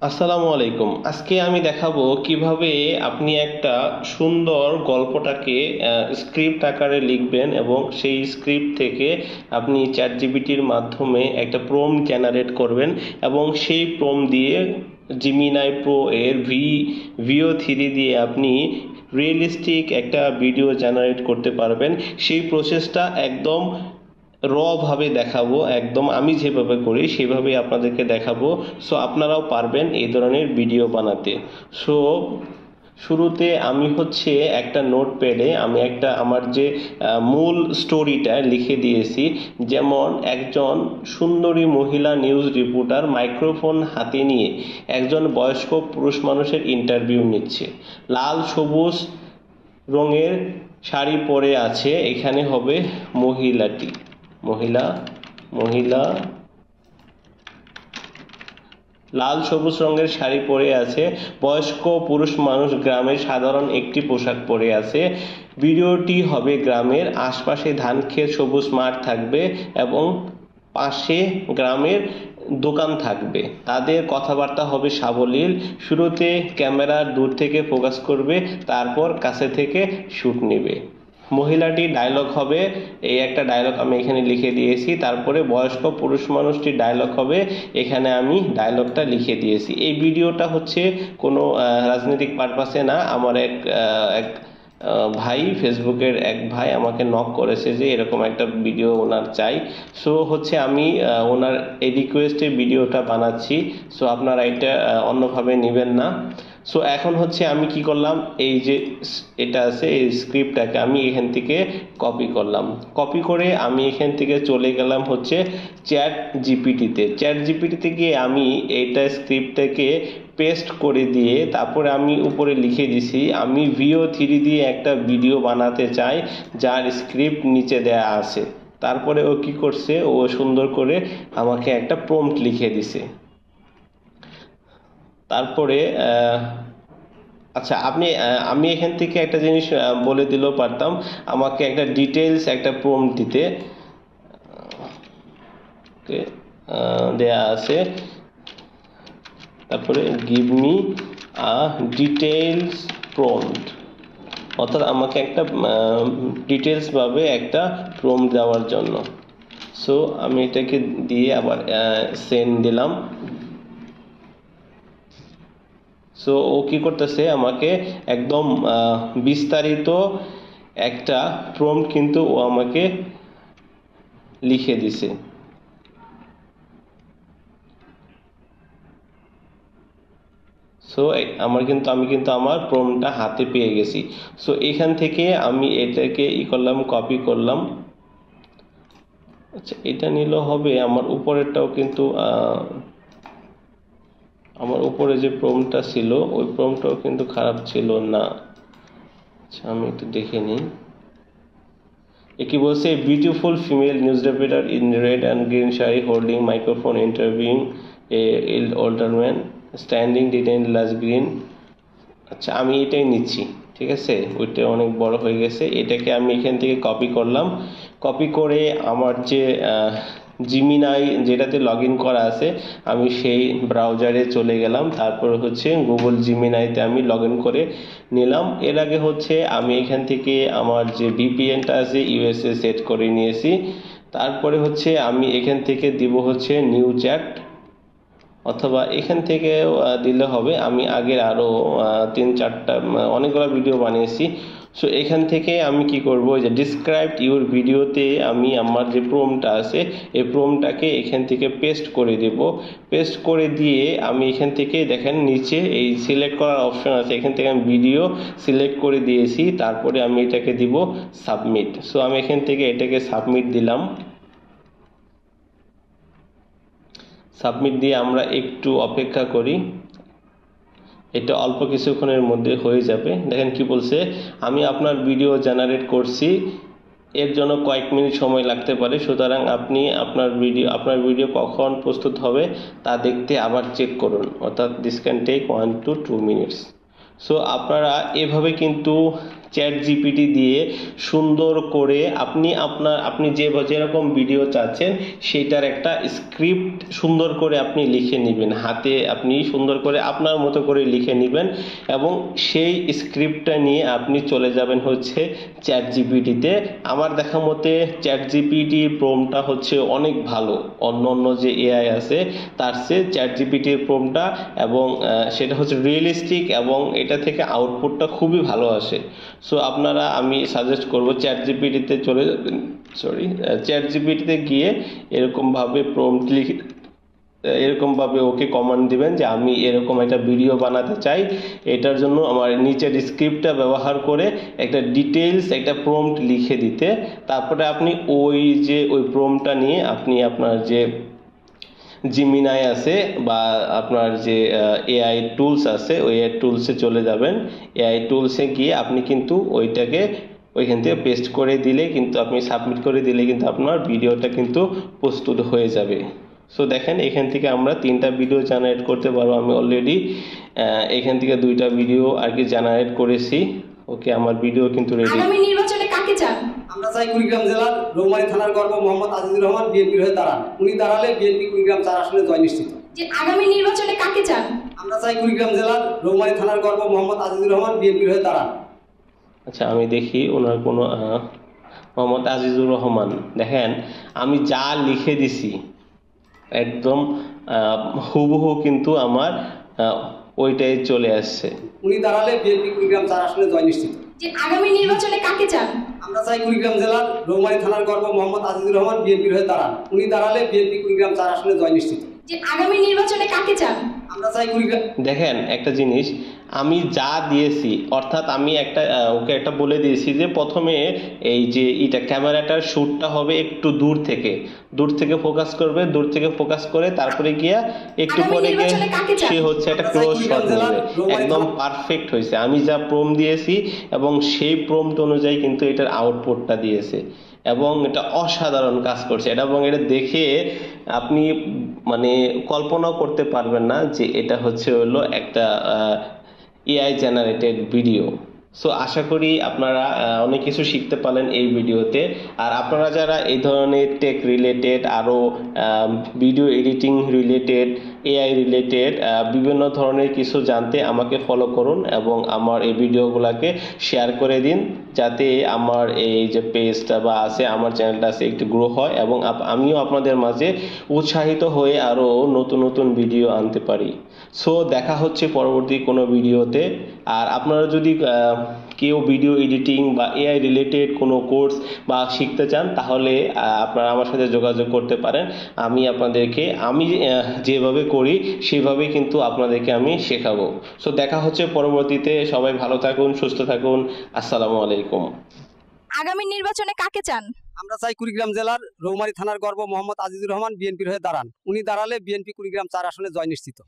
আসসালামু আলাইকুম। আজকে আমি দেখাবো কিভাবে আপনি একটা সুন্দর গল্পটাকে স্ক্রিপ্ট আকারে লিখবেন এবং সেই স্ক্রিপ্ট থেকে আপনি চ্যাট জিপিটির মাধ্যমে একটা প্রম্পট জেনারেট করবেন এবং সেই প্রম্পট দিয়ে জিমিনাই প্রো এর ভিও 3 দিয়ে আপনি রিয়েলিস্টিক একটা ভিডিও জেনারেট করতে পারবেন। সেই প্রসেসটা একদম ভাবে দেখাবো, একদম আমি যেভাবে করি সেভাবে আপনাদেরকে দেখাবো। সো আপনারাও পারবেন এই ধরনের ভিডিও বানাতে। সো শুরুতে আমি হচ্ছে একটা নোটপ্যাডে আমি একটা আমার যে মূল স্টোরিটা লিখে দিয়েছি। যেমন একজন সুন্দরী মহিলা নিউজ রিপোর্টার মাইক্রোফোন হাতে নিয়ে একজন বয়স্ক পুরুষ মানুষের ইন্টারভিউ নিচ্ছে। লাল সবুজ রঙের শাড়ি পরে আছে, এখানে হবে মহিলাটি। মহিলা মহিলা লাল সবুজ রঙের শাড়ি পরে আছে। বয়স্ক পুরুষ মানুষ গ্রামের সাধারণ একটি পোশাক পরে আছে। ভিডিওটি হবে গ্রামের, আশপাশে ধান ক্ষেত, সবুজ মাঠ থাকবে এবং পাশে গ্রামের দোকান থাকবে। তাদের কথাবার্তা হবে সাবলীল। শুরুতে ক্যামেরা দূর থেকে ফোকাস করবে, তারপর কাছে থেকে শুট নেবে। মহিলাটি ডায়লগ হবে, এই একটা ডায়লগ আমি এখানে লিখে দিয়েছি। তারপরে বয়স্ক পুরুষ মানুষটির ডায়লগ হবে, এখানে আমি ডায়লগটা লিখে দিয়েছি। এই ভিডিওটা হচ্ছে কোনো রাজনৈতিক পারপাসে না। আমার এক ভাই, ফেসবুকের এক ভাই আমাকে নক করেছে যে এরকম একটা ভিডিও ওনার চাই। সো হচ্ছে আমি ওনার এই রিকোয়েস্টে ভিডিওটা বানাচ্ছি। সো আপনারা এটা অন্যভাবে নেবেন না। সো এখন হচ্ছে আমি কি করলাম, এই যে এটা আছে এই স্ক্রিপ্টটাকে আমি এখান থেকে কপি করলাম। কপি করে আমি এখান থেকে চলে গেলাম হচ্ছে চ্যাট জিপিটিতে গিয়ে আমি এইটা স্ক্রিপ্টটাকে পেস্ট করে দিয়ে তারপরে আমি উপরে লিখে দিছি আমি ভিও 3 দিয়ে একটা ভিডিও বানাতে চাই যার স্ক্রিপ্ট নিচে দেয়া আছে। তারপরে ও কি করছে, ও সুন্দর করে আমাকে একটা প্রম্পট লিখে দিছে। তারপরে আচ্ছা, আমি এখান থেকে একটা জিনিস বলে দিলেও পারতাম, আমাকে একটা ডিটেলস একটা প্রম্পট দিতে। দেয়া আছে, তারপরে give me a details prompt, অর্থাৎ আমাকে একটা ডিটেলস ভাবে একটা প্রম্পট দেওয়ার জন্য। সো আমি এটাকে দিয়ে আবার সেন্ড দিলাম। সো ও কি করতেছে, আমাকে একদম বিস্তারিত একটা প্রম্পট কিন্তু ও আমাকে লিখে দিছে। সো আমি কিন্তু আমার প্রম্পটটা হাতে পেয়ে গেছি। সো এখান থেকে আমি এটাকে করলাম, কপি করলাম। আচ্ছা, এটা নিলে হবে, আমার উপরেরটাও কিন্তু আমার উপরে যে প্রম্পটটা ছিল ওই প্রম্পটটাও কিন্তু খারাপ ছিল না। আচ্ছা, আমি একটু দেখে নিই। কি বলছে, beautiful female news reporter in red and green sari holding microphone interviewing A older man standing detain Las green. আচ্ছা, আমি এটাই নিচ্ছি, ঠিক আছে। ওইটা অনেক বড় হয়ে গেছে, এটাকে আমি এখান থেকে কপি করলাম। কপি করে আমার যে জিমিনাই যেটাতে লগ ইন করা আছে আমি সেই ব্রাউজারে চলে গেলাম। তারপর হচ্ছে গুগল জিমিনাইতে আমি লগ ইন করে নিলাম। এর আগে হচ্ছে আমি এখান থেকে আমার যে ভিপিএনটা আছে ইউএসএ সেট করে নিয়েছি। তারপরে হচ্ছে আমি এখান থেকে দিব হচ্ছে নিউ চ্যাট, অথবা এখান থেকে দিলে হবে। আমি আগের আরও 3-4টা অনেকগুলো ভিডিও বানিয়েছি। সো এখান থেকে আমি কি করব, যে ডিসক্রাইব ইউর ভিডিওতে আমি আমার যে প্রম্পটটা আছে এই প্রম্পটটাকে এখান থেকে পেস্ট করে দেব। পেস্ট করে দিয়ে আমি এখান থেকে দেখেন নিচে এই সিলেক্ট করার অপশন আছে, এখান থেকে আমি ভিডিও সিলেক্ট করে দিয়েছি। তারপরে আমি এটাকে দিব সাবমিট। সো আমি এখান থেকে এটাকে সাবমিট দিলাম। সাবমিট দিয়ে আমরা একটু অপেক্ষা করি, এটা অল্প কিছুক্ষণের মধ্যে হয়ে যাবে। দেখেন কি বলছে, আমি আপনার ভিডিও জেনারেট করছি, এর জন্য কয়েক মিনিট সময় লাগতে পারে। সুতরাং আপনি আপনার ভিডিও কখন প্রস্তুত হবে তা দেখতে আবার চেক করুন, অর্থাৎ this can take 1 to 2 minutes। So আপনারা এভাবে কিন্তু চ্যাট জিপিটি দিয়ে সুন্দর করে আপনি যেরকম ভিডিও চাচ্ছেন সেটার একটা স্ক্রিপ্ট সুন্দর করে আপনি লিখে নেবেন, হাতে আপনি সুন্দর করে আপনার মতো করে লিখে নেবেন এবং সেই স্ক্রিপ্টটা নিয়ে আপনি চলে যাবেন হচ্ছে চ্যাট জিপিটিতে। আমার দেখা মতে চ্যাট জিপিটি প্রম্পটটা হচ্ছে অনেক ভালো, অন্য যে এআই আছে তার চেয়ে চ্যাট জিপিটির প্রম্পটটা, এবং সেটা হচ্ছে রিয়েলিস্টিক এবং এটা থেকে আউটপুটটা খুবই ভালো আসে। সো আপনারা, আমি সাজেস্ট করব চ্যাট জিপিটিতে চলে যাবেন, চ্যাট জিপিটিতে গিয়ে এরকমভাবে প্রম্পট লিখে এরকমভাবে ওকে কমান্ড দিবেন যে আমি এরকম একটা ভিডিও বানাতে চাই, এটার জন্য আমার নিচের স্ক্রিপ্টটা ব্যবহার করে একটা ডিটেলস একটা প্রম্পট লিখে দিতে। তারপরে আপনি ওই প্রম্পটটা নিয়ে আপনি আপনার যে জিমিনাই আছে বা আপনার যে এআই টুলস আছে ওই এআই টুলসে চলে যাবেন। এআই টুলসে গিয়ে আপনি কিন্তু ওইটাকে ওইখান থেকে পেস্ট করে দিলে কিন্তু আপনি সাবমিট করে দিলে কিন্তু আপনার ভিডিওটা কিন্তু প্রস্তুত হয়ে যাবে। সো দেখেন এখান থেকে আমরা 3টা ভিডিও জেনারেট করতে পারবো। আমি অলরেডি এখান থেকে 2টা ভিডিও আর কি জেনারেট করেছি। ওকে, আমার ভিডিও কিন্তু রেডি। আগামী নির্বাচনে কাকে চান? আমরা চাই কুড়িগ্রাম জেলার রৌমারী থানার গর্ব মোহাম্মদ আজিজুর রহমান বিএনপির হয়ে দাঁড়ান। উনি দাঁড়ালে বিএনপি কুড়িগ্রাম 4 আসনে জয় নিশ্চিত। যে আগামী নির্বাচনে কাকে চান? আমরা চাই কুড়িগ্রাম জেলার রৌমারী থানার গর্ব মোহাম্মদ আজিজুর রহমান বিএনপির হয়ে দাঁড়ান। আচ্ছা, আমি দেখি ওনার কোনো মোহাম্মদ আজিজুর রহমান। দেখেন আমি যা লিখে দিছি একদম হুবহু কিন্তু আমার ওইটাই চলে আসছে। উনি দাঁড়ালে বিএনপি কুড়িগ্রাম 4 আসনে জয় নিশ্চিত। যে আগামী নির্বাচনে কাকে চান? আমরা চাই কুড়িগ্রাম জেলার রৌমারী থানার গর্ব মোহাম্মদ আজিজুর রহমান বিএনপির হয়ে দাঁড়ান। উনি দাঁড়ালে বিএনপি কুড়িগ্রাম 4 আসনে জয় নিশ্চিত। যে আগামী নির্বাচনে কাকে চান? আমরা চাই কুড়িগ্রাম। দেখেন একটা জিনিস, আমি যা দিয়েছি অর্থাৎ আমি ওকে একটা বলে দিয়েছি যে প্রথমে এই যে ক্যামেরাটার শ্যুটটা হবে একটু দূর থেকে ফোকাস করবে, দূর থেকে ফোকাস করে তারপরে গিয়া একটু পরে গিয়ে সে হচ্ছে একটা ক্লোজ শট নেবে। একদম পারফেক্ট হয়েছে, আমি যা প্রম্পট দিয়েছি এবং সেই প্রম্পট অনুযায়ী কিন্তু এটার আউটপুটটা দিয়েছে এবং এটা অসাধারণ কাজ করছে এটা, এবং এটা দেখে আপনি মানে কল্পনাও করতে পারবেন না যে এটা হলো একটা এআই জেনারেটেড ভিডিও। সো আশা করি আপনারা অনেক কিছু শিখতে পারলেন এই ভিডিওতে। আর আপনারা যারা এই ধরনের টেক রিলেটেড আরও video editing related AI related বিভিন্ন ধরনের কিছু জানতে আমাকে ফলো করুন এবং আমার এই ভিডিওগুলোকে শেয়ার করে দিন, যাতে আমার এই যে পেজটা বা আছে আমার চ্যানেলটা আছে একটু গ্রো হয় এবং আমিও আপনাদের মাঝে উৎসাহিত হয়ে আরও নতুন নতুন ভিডিও আনতে পারি। সো দেখা হচ্ছে পরবর্তী কোনো ভিডিওতে। আর আপনারা যদি কেউ ভিডিও এডিটিং বা এআই রিলেটেড কোনো কোর্স বা শিখতে চান তাহলে আপনারা আমার সাথে যোগাযোগ করতে পারেন। আমি আপনাদেরকে যেভাবে করি সেভাবেই কিন্তু আপনাদেরকে আমি শেখাবো। সো দেখা হচ্ছে পরবর্তীতে। সবাই ভালো থাকুন, সুস্থ থাকুন। আসসালামু আলাইকুম। আগামী নির্বাচনে কাকে চান? আমরা চাই কুড়িগ্রাম জেলার রৌমারী থানার গর্ব মোহাম্মদ আজিজুর রহমান বিএনপির হয়ে দাঁড়ান। উনি দাঁড়ালে বিএনপি কুড়িগ্রাম 4 আসনে জয় নিশ্চিত।